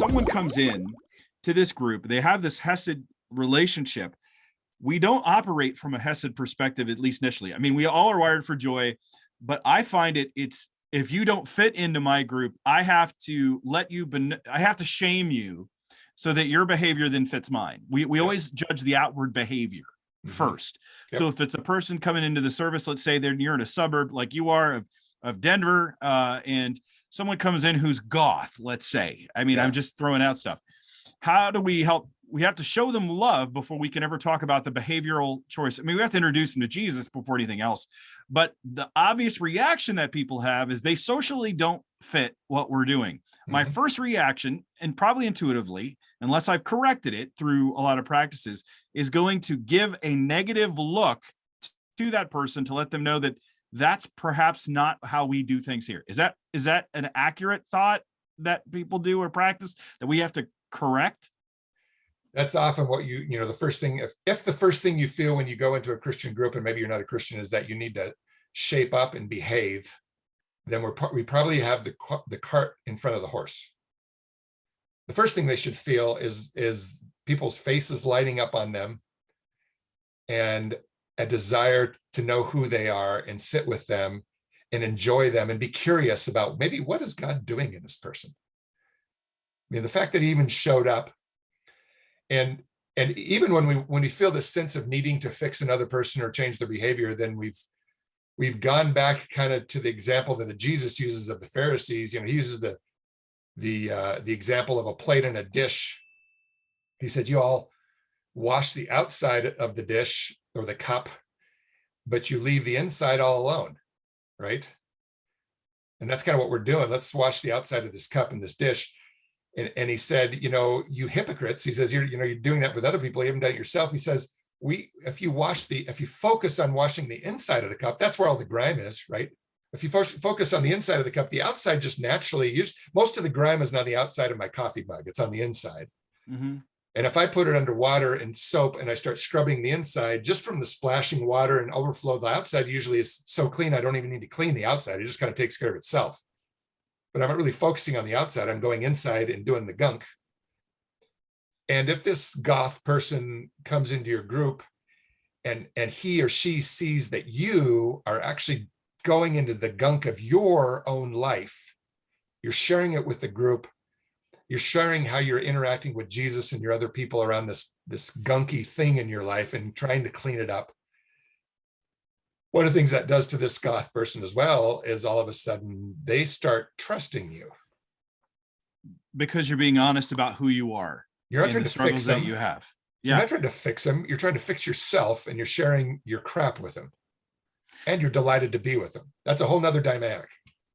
someone comes in to this group, they have this Hesed relationship. We don't operate from a Hesed perspective, at least initially. I mean, we all are wired for joy, but I find it's if you don't fit into my group, I have to I have to shame you so that your behavior then fits mine. We always judge the outward behavior first. Yep. So if it's a person coming into the service, let's say you're in a suburb like you are of Denver, and someone comes in who's goth, let's say. I mean, I'm just throwing out stuff. How do we help? We have to show them love before we can ever talk about the behavioral choice. I mean, we have to introduce them to Jesus before anything else. But the obvious reaction that people have is they socially don't fit what we're doing. My first reaction, and probably intuitively, unless I've corrected it through a lot of practices, is going to give a negative look to that person to let them know that that's perhaps not how we do things here. Is that an accurate thought that people do or practice that we have to correct? That's often what the first thing, if the first thing you feel when you go into a Christian group, and maybe you're not a Christian, is that you need to shape up and behave, then we probably have the cart in front of the horse. The first thing they should feel is people's faces lighting up on them and a desire to know who they are and sit with them and enjoy them and be curious about maybe what is God doing in this person. I mean, the fact that he even showed up, and even when we feel this sense of needing to fix another person or change their behavior, then we've gone back kind of to the example that Jesus uses of the Pharisees. He uses the example of a plate and a dish. He said, you all wash the outside of the dish or the cup, but you leave the inside all alone, right? And that's kind of what we're doing. Let's wash the outside of this cup and this dish. And he said, you hypocrites, he says, you're doing that with other people. You haven't done it yourself. He says, if you focus on washing the inside of the cup, that's where all the grime is, right? If you focus on the inside of the cup, the outside just naturally, most of the grime is on the outside of my coffee mug. It's on the inside. Mm-hmm. And if I put it under water and soap and I start scrubbing the inside, just from the splashing water and overflow, the outside usually is so clean, I don't even need to clean the outside. It just kind of takes care of itself. But I'm not really focusing on the outside. I'm going inside and doing the gunk. And if this goth person comes into your group and he or she sees that you are actually going into the gunk of your own life, you're sharing it with the group, you're sharing how you're interacting with Jesus and your other people around this gunky thing in your life and trying to clean it up. One of the things that does to this goth person as well is all of a sudden they start trusting you. Because you're being honest about who you are. You're not trying to fix them. That you have. You're not trying to fix them. You're trying to fix yourself, and you're sharing your crap with them. And you're delighted to be with them. That's a whole nother dynamic.